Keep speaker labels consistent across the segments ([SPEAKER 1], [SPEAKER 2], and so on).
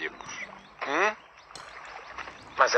[SPEAKER 1] amigos.
[SPEAKER 2] Mas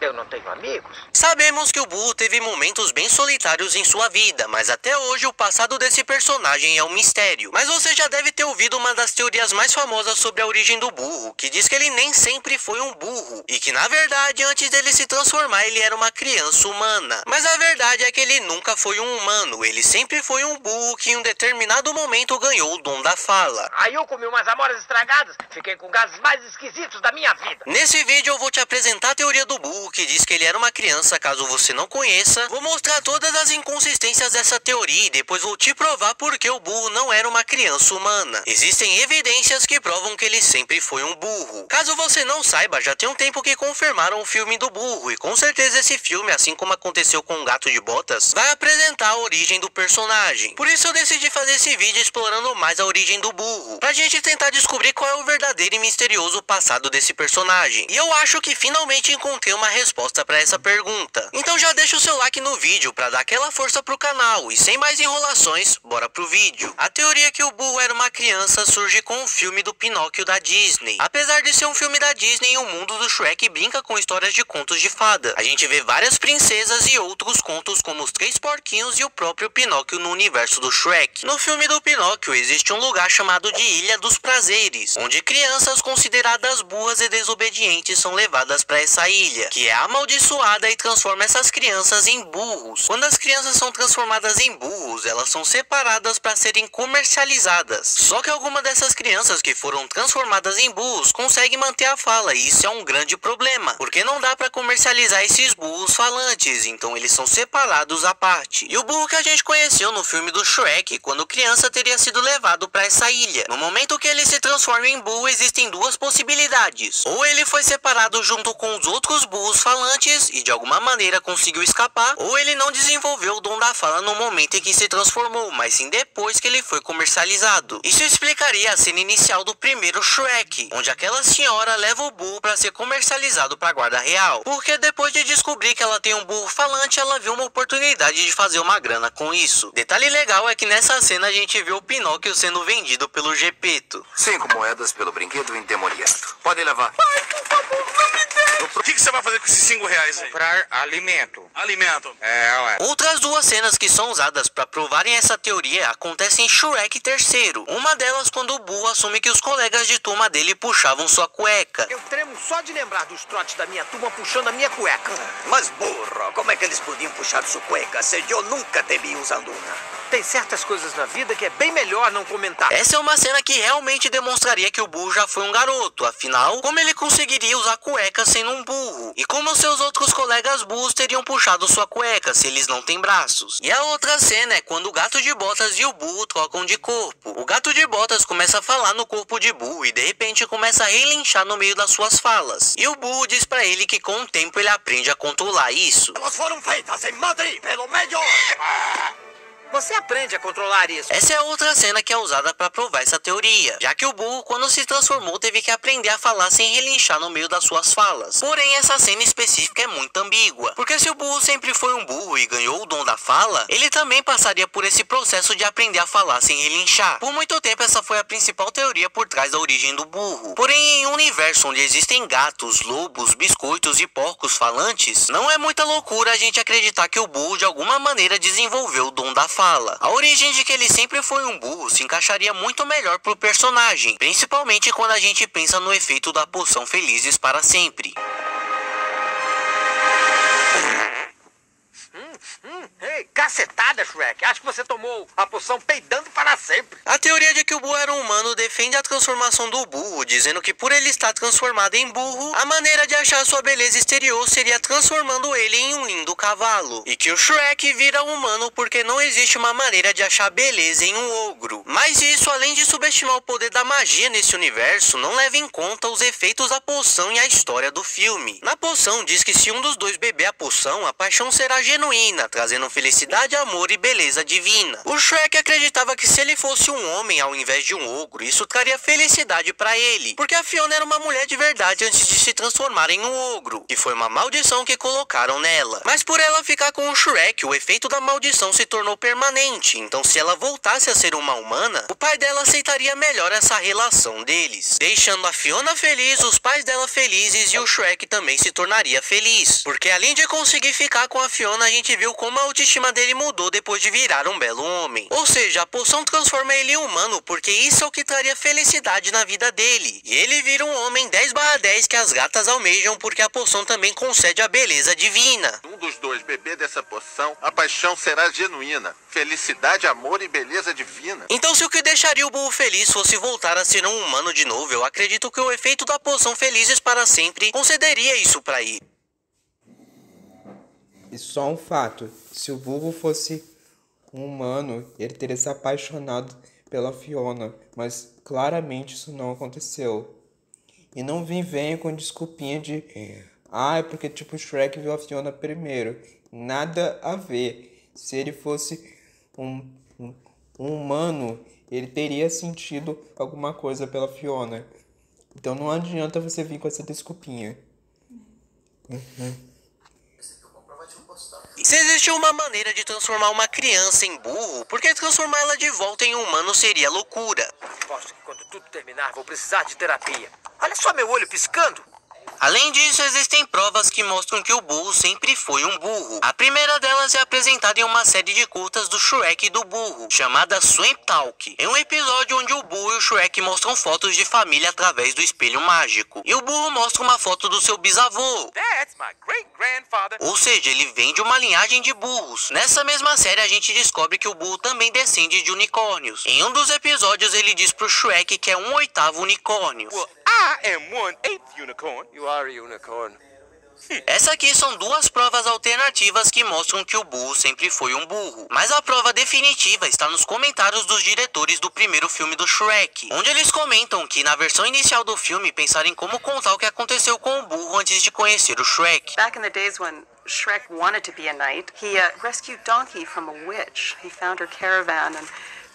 [SPEAKER 2] eu não tenho amigos.
[SPEAKER 3] Sabemos que o burro teve momentos bem solitários em sua vida, mas até hoje o passado desse personagem é um mistério. Mas você já deve ter ouvido uma das teorias mais famosas sobre a origem do burro, que diz que ele nem sempre foi um burro, e que na verdade antes dele se transformar ele era uma criança humana. Mas a verdade é que ele nunca foi um humano, ele sempre foi um burro que em um determinado momento ganhou o dom da fala.
[SPEAKER 2] Aí eu comi umas amoras estragadas, fiquei com gases mais esquisitos da minha vida.
[SPEAKER 3] Nesse vídeo eu vou te apresentar a teoria do burro, que diz que ele era uma criança, caso você não conheça. Vou mostrar todas as inconsistências dessa teoria e depois vou te provar porque o burro não era uma criança humana. Existem evidências que provam que ele sempre foi um burro. Caso você não saiba, já tem um tempo que confirmaram o filme do burro, e com certeza esse filme, assim como aconteceu com o Gato de Botas, vai apresentar a origem do personagem. Por isso eu decidi fazer esse vídeo explorando mais a origem do burro, pra gente tentar descobrir qual é o verdadeiro e misterioso passado desse personagem. E eu acho que finalmente encontrei uma resposta para essa pergunta. Então já deixa o seu like no vídeo para dar aquela força pro canal, e sem mais enrolações, bora pro vídeo. A teoria que o burro era uma criança surge com o filme do Pinóquio da Disney. Apesar de ser um filme da Disney, o mundo do Shrek brinca com histórias de contos de fada. A gente vê várias princesas e outros contos como os Três Porquinhos e o próprio Pinóquio no universo do Shrek. No filme do Pinóquio existe um lugar chamado de Ilha dos Prazeres, onde crianças consideradas burras e desobedientes são levadas para essa ilha, que é amaldiçoada e transforma essas crianças em burros. Quando as crianças são transformadas em burros, elas são separadas para serem comercializadas. Só que alguma dessas crianças que foram transformadas em burros conseguem manter a fala, e isso é um grande problema, porque não dá para comercializar esses burros falantes, então eles são separados à parte. E o burro que a gente conheceu no filme do Shrek, quando criança, teria sido levado para essa ilha. No momento que ele se transforma em burro, existem duas possibilidades: ou ele foi separado junto com os outros burros falantes e de alguma maneira conseguiu escapar, ou ele não desenvolveu o dom da fala no momento em que se transformou, mas sim depois que ele foi comercializado. Isso explicaria a cena inicial do primeiro Shrek, onde aquela senhora leva o burro para ser comercializado para a guarda real, porque depois de descobrir que ela tem um burro falante, ela viu uma oportunidade de fazer uma grana com isso. Detalhe legal é que nessa cena a gente vê o Pinóquio sendo vendido pelo Gepeto.
[SPEAKER 4] 5 moedas pelo brinquedo endemoniado. Pode levar.
[SPEAKER 1] Pai, por favor, não me dê. O que você vai fazer com esses 5 reais aí?
[SPEAKER 5] Comprar alimento.
[SPEAKER 1] Alimento.
[SPEAKER 5] Ué.
[SPEAKER 3] Outras duas cenas que são usadas para provarem essa teoria acontecem em Shrek III. Uma delas quando o burro assume que os colegas de turma dele puxavam sua cueca.
[SPEAKER 2] Eu tremo só de lembrar dos trotes da minha turma puxando a minha cueca.
[SPEAKER 6] Mas burro, como é que eles podiam puxar sua cueca se eu nunca te vi usando uma?
[SPEAKER 2] Tem certas coisas na vida que é bem melhor não comentar.
[SPEAKER 3] Essa é uma cena que realmente demonstraria que o burro já foi um garoto. Afinal, como ele conseguiria usar cueca sendo um burro? E como seus outros colegas burros teriam puxado sua cueca se eles não têm braços? E a outra cena é quando o Gato de Botas e o burro trocam de corpo. O Gato de Botas começa a falar no corpo de burro e de repente começa a relinchar no meio das suas falas. E o burro diz pra ele que com o tempo ele aprende a controlar isso.
[SPEAKER 6] Elas foram feitas em Madrid pelo melhor.
[SPEAKER 2] Você aprende a controlar isso.
[SPEAKER 3] Essa é outra cena que é usada para provar essa teoria, já que o burro, quando se transformou, teve que aprender a falar sem relinchar no meio das suas falas. Porém, essa cena específica é muito ambígua, porque se o burro sempre foi um burro e ganhou o dom da fala, ele também passaria por esse processo de aprender a falar sem relinchar. Por muito tempo, essa foi a principal teoria por trás da origem do burro. Porém, em um universo onde existem gatos, lobos, biscoitos e porcos falantes, não é muita loucura a gente acreditar que o burro de alguma maneira desenvolveu o dom da fala. A origem de que ele sempre foi um burro se encaixaria muito melhor pro personagem, principalmente quando a gente pensa no efeito da poção Felizes para Sempre.
[SPEAKER 2] Ei, cacetada, Shrek. Acho que você tomou a poção peidando para sempre.
[SPEAKER 3] A teoria de que o burro era um humano defende a transformação do burro, dizendo que por ele estar transformado em burro, a maneira de achar sua beleza exterior seria transformando ele em um lindo cavalo. E que o Shrek vira humano porque não existe uma maneira de achar beleza em um ogro. Mas isso, além de subestimar o poder da magia nesse universo, não leva em conta os efeitos da poção e a história do filme. Na poção diz que se um dos dois beber a poção, a paixão será genuína, trazendo felicidade felicidade, amor e beleza divina. O Shrek acreditava que se ele fosse um homem ao invés de um ogro, isso traria felicidade pra ele, porque a Fiona era uma mulher de verdade antes de se transformar em um ogro, que foi uma maldição que colocaram nela. Mas por ela ficar com o Shrek, o efeito da maldição se tornou permanente, então se ela voltasse a ser uma humana, o pai dela aceitaria melhor essa relação deles, deixando a Fiona feliz, os pais dela felizes e o Shrek também se tornaria feliz, porque além de conseguir ficar com a Fiona, a gente viu como a autoestima dele mudou depois de virar um belo homem. Ou seja, a poção transforma ele em humano, porque isso é o que traria felicidade na vida dele, e ele vira um homem 10/10 que as gatas almejam, porque a poção também concede a beleza divina.
[SPEAKER 1] Um dos dois beber dessa poção, a paixão será genuína. Felicidade, amor e beleza divina.
[SPEAKER 3] Então se o que deixaria o burro feliz fosse voltar a ser um humano de novo, eu acredito que o efeito da poção Felizes para Sempre concederia isso pra ele.
[SPEAKER 5] E só um fato, se o burro fosse um humano, ele teria se apaixonado pela Fiona, mas claramente isso não aconteceu. E não venha com desculpinha de é porque tipo o Shrek viu a Fiona primeiro. Nada a ver. Se ele fosse um humano, ele teria sentido alguma coisa pela Fiona. Então não adianta você vir com essa desculpinha.
[SPEAKER 3] Se existe uma maneira de transformar uma criança em burro, porque transformar ela de volta em humano seria loucura.
[SPEAKER 2] Aposto que quando tudo terminar, vou precisar de terapia. Olha só meu olho piscando.
[SPEAKER 3] Além disso, existem provas que mostram que o burro sempre foi um burro. A primeira delas é apresentada em uma série de curtas do Shrek e do burro, chamada Swamp Talk. Em um episódio onde o burro e o Shrek mostram fotos de família através do espelho mágico. E o burro mostra uma foto do seu bisavô.
[SPEAKER 1] That's my great-grandfather.
[SPEAKER 3] Ou seja, ele vem de uma linhagem de burros. Nessa mesma série, a gente descobre que o burro também descende de unicórnios. Em um dos episódios, ele diz pro Shrek que é 1/8 unicórnio.
[SPEAKER 1] Well, I am 1/8 unicorn.
[SPEAKER 2] You are a unicorn.
[SPEAKER 3] Essa aqui são duas provas alternativas que mostram que o burro sempre foi um burro. Mas a prova definitiva está nos comentários dos diretores do primeiro filme do Shrek, onde eles comentam que na versão inicial do filme pensaram em como contar o que aconteceu com o burro antes de conhecer o Shrek.
[SPEAKER 7] Back in the days when Shrek wanted to be a knight, he rescued Donkey from a witch. He found her caravan and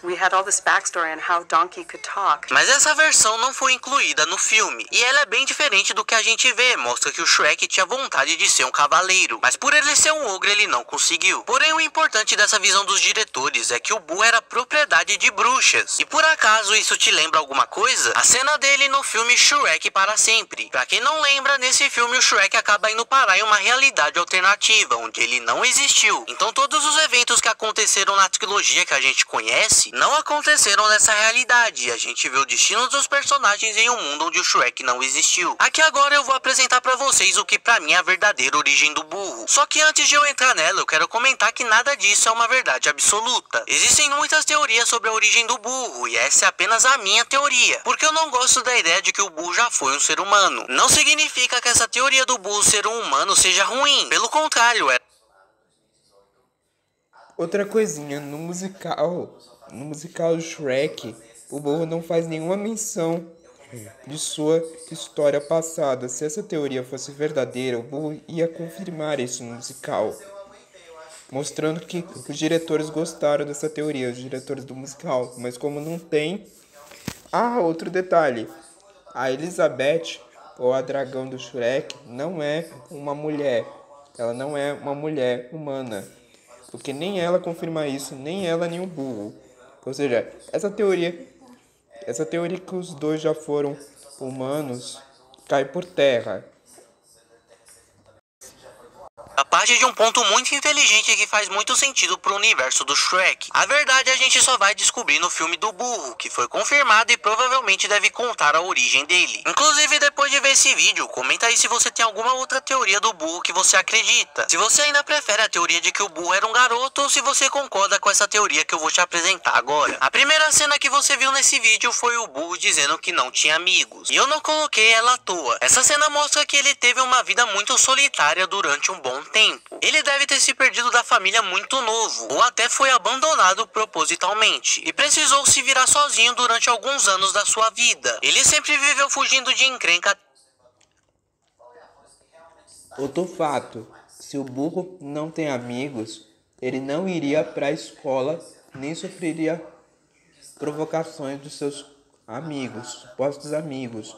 [SPEAKER 7] we had all this backstory on how Donkey could talk.
[SPEAKER 3] Mas essa versão não foi incluída no filme, e ela é bem diferente do que a gente vê, mostra que o Shrek tinha vontade de ser um cavaleiro, mas por ele ser um ogro ele não conseguiu. Porém o importante dessa visão dos diretores é que o burro era propriedade de bruxas. E por acaso isso te lembra alguma coisa? A cena dele no filme Shrek para Sempre. Pra quem não lembra, nesse filme o Shrek acaba indo parar em uma realidade alternativa, onde ele não existiu. Então todos os eventos que aconteceram na trilogia que a gente conhece não aconteceram nessa realidade, e a gente vê o destino dos personagens em um mundo onde o Shrek não existiu. Aqui agora eu vou apresentar pra vocês o que pra mim é a verdadeira origem do burro. Só que antes de eu entrar nela, eu quero comentar que nada disso é uma verdade absoluta. Existem muitas teorias sobre a origem do burro, e essa é apenas a minha teoria, porque eu não gosto da ideia de que o burro já foi um ser humano. Não significa que essa teoria do burro ser um humano seja ruim, pelo contrário, é...
[SPEAKER 5] Outra coisinha, no musical Shrek, o burro não faz nenhuma menção de sua história passada. Se essa teoria fosse verdadeira, o burro ia confirmar isso no musical, mostrando que os diretores gostaram dessa teoria, os diretores do musical. Mas como não tem... outro detalhe, a Elizabeth, ou a dragão do Shrek, não é uma mulher. Ela não é uma mulher humana, porque nem ela confirma isso, nem ela nem o burro. Ou seja, essa teoria que os dois já foram humanos cai por terra.
[SPEAKER 3] A parte de um ponto muito inteligente que faz muito sentido pro universo do Shrek. A verdade a gente só vai descobrir no filme do burro, que foi confirmado e provavelmente deve contar a origem dele. Inclusive, depois de ver esse vídeo, comenta aí se você tem alguma outra teoria do burro que você acredita. Se você ainda prefere a teoria de que o burro era um garoto, ou se você concorda com essa teoria que eu vou te apresentar agora. A primeira cena que você viu nesse vídeo foi o burro dizendo que não tinha amigos, e eu não coloquei ela à toa. Essa cena mostra que ele teve uma vida muito solitária durante um bom tempo. Ele deve ter se perdido da família muito novo, ou até foi abandonado propositalmente, e precisou se virar sozinho durante alguns anos da sua vida. Ele sempre viveu fugindo de encrenca.
[SPEAKER 5] Outro fato, se o burro não tem amigos, ele não iria para a escola, nem sofreria provocações dos seus amigos, supostos amigos.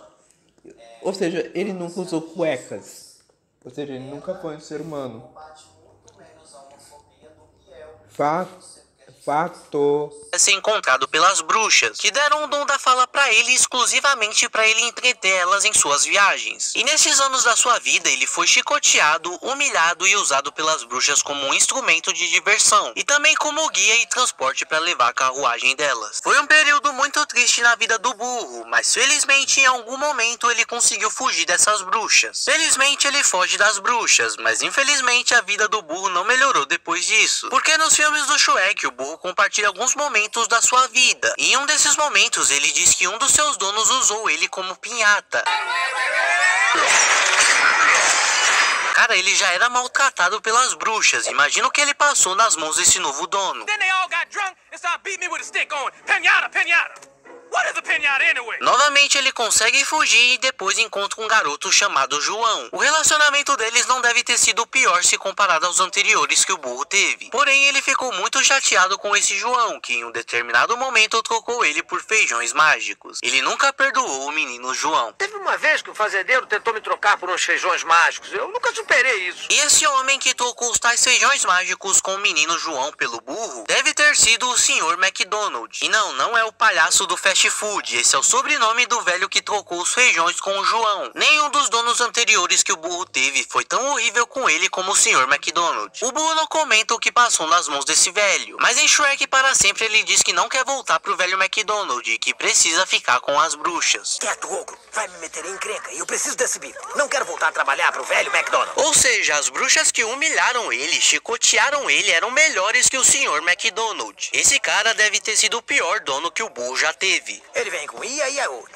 [SPEAKER 5] Ou seja, ele nunca usou cuecas. Ou seja, ele nunca foi um ser humano. Fato.
[SPEAKER 3] Ser encontrado pelas bruxas, que deram o dom da fala pra ele exclusivamente pra ele entreter elas em suas viagens. E nesses anos da sua vida ele foi chicoteado, humilhado e usado pelas bruxas como um instrumento de diversão e também como guia e transporte pra levar a carruagem delas. Foi um período muito triste na vida do burro, mas felizmente em algum momento ele conseguiu fugir dessas bruxas. Felizmente ele foge das bruxas, mas infelizmente a vida do burro não melhorou depois disso, porque nos filmes do Shrek o burro compartilha alguns momentos da sua vida. E em um desses momentos ele diz que um dos seus donos usou ele como pinhata. Cara, ele já era maltratado pelas bruxas. Imagina o que ele passou nas mãos desse novo dono. Novamente ele consegue fugir e depois encontra um garoto chamado João. O relacionamento deles não deve ter sido pior se comparado aos anteriores que o burro teve. Porém ele ficou muito chateado com esse João, que em um determinado momento trocou ele por feijões mágicos. Ele nunca perdoou o menino João.
[SPEAKER 2] Teve uma vez que o fazendeiro tentou me trocar por uns feijões mágicos. Eu nunca superei isso.
[SPEAKER 3] E esse homem que trocou os tais feijões mágicos com o menino João pelo burro deve ter sido o Sr. McDonald. E não é o palhaço do fast food. Esse é o sobrenome do velho que trocou os feijões com o João. Nenhum dos donos anteriores que o burro teve foi tão horrível com ele como o Sr. McDonald. O burro não comenta o que passou nas mãos desse velho, mas em Shrek para sempre ele diz que não quer voltar pro velho McDonald e que precisa ficar com as bruxas.
[SPEAKER 6] Quieto, ogro. Vai me meter em encrenca e eu preciso desse bico. Não quero voltar a trabalhar pro velho McDonald.
[SPEAKER 3] Ou seja, as bruxas que humilharam ele, chicotearam ele, eram melhores que o Sr. McDonald. Esse cara deve ter sido o pior dono que o burro já teve.
[SPEAKER 6] Ele vem com ia, e eu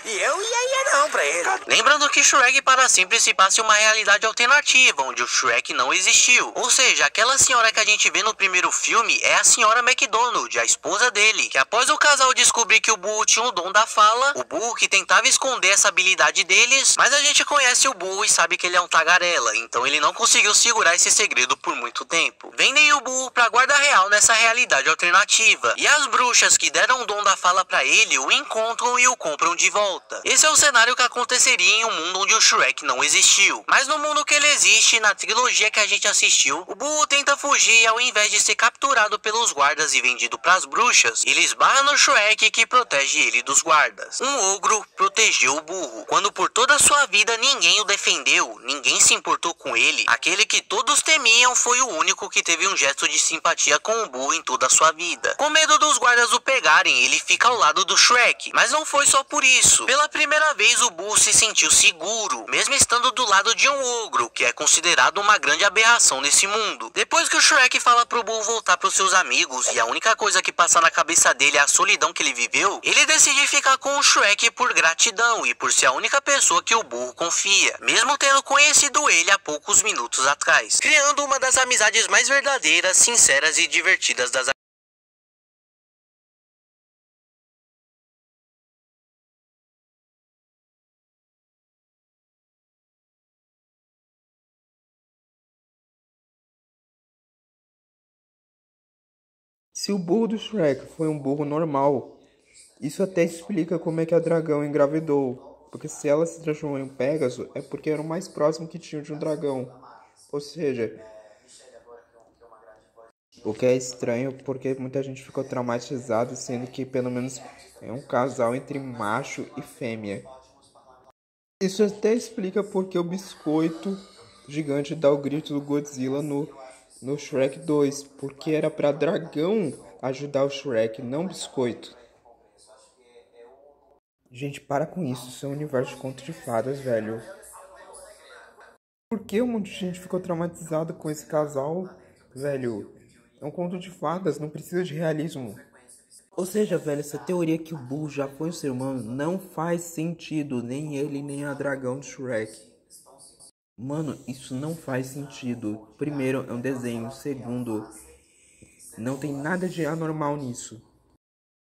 [SPEAKER 6] ia não pra ele.
[SPEAKER 3] Lembrando que Shrek para sempre se passa em uma realidade alternativa, onde o Shrek não existiu. Ou seja, aquela senhora que a gente vê no primeiro filme é a senhora McDonald, a esposa dele, que após o casal descobrir que o burro tinha o dom da fala, o burro que tentava esconder essa habilidade deles, mas a gente conhece o burro e sabe que ele é um tagarela, então ele não conseguiu segurar esse segredo por muito tempo. Vendem o burro pra guarda real nessa realidade alternativa, e as bruxas que deram o dom da fala pra ele o encontram e o compram de volta. Esse é o cenário que aconteceria em um mundo onde o Shrek não existiu. Mas no mundo que ele existe, na trilogia que a gente assistiu, o burro tenta fugir e ao invés de ser capturado pelos guardas e vendido pras bruxas, ele esbarra no Shrek que protege ele dos guardas. Um ogro protegeu o burro. Quando por toda a sua vida ninguém o defendeu, ninguém se importou com ele, aquele que todos temiam foi o único que teve um gesto de simpatia com o burro em toda a sua vida. Com medo dos guardas o pegarem, ele fica ao lado do Shrek. Mas não foi só por isso. Pela primeira vez o burro se sentiu seguro, mesmo estando do lado de um ogro, que é considerado uma grande aberração nesse mundo. Depois que o Shrek fala pro burro voltar pros seus amigos e a única coisa que passa na cabeça dele é a solidão que ele viveu, ele decide ficar com o Shrek por gratidão e por ser a única pessoa que o burro confia, mesmo tendo conhecido ele há poucos minutos atrás, criando uma das amizades mais verdadeiras, sinceras e divertidas das
[SPEAKER 5] Se o burro do Shrek foi um burro normal, isso até explica como é que a dragão engravidou. Porque se ela se transformou em um Pégaso, é porque era o mais próximo que tinha de um dragão. Ou seja, o que é estranho porque muita gente ficou traumatizada, sendo que pelo menos é um casal entre macho e fêmea. Isso até explica porque o biscoito gigante dá o grito do Godzilla no Shrek 2, porque era pra dragão ajudar o Shrek, não biscoito. Gente, para com isso é um universo de conto de fadas, velho. Por que um monte de gente ficou traumatizado com esse casal, velho? É um conto de fadas, não precisa de realismo. Ou seja, velho, essa teoria que o burro já foi um ser humano não faz sentido, nem ele, nem a dragão do Shrek. Mano, isso não faz sentido. Primeiro, é um desenho. Segundo, não tem nada de anormal nisso.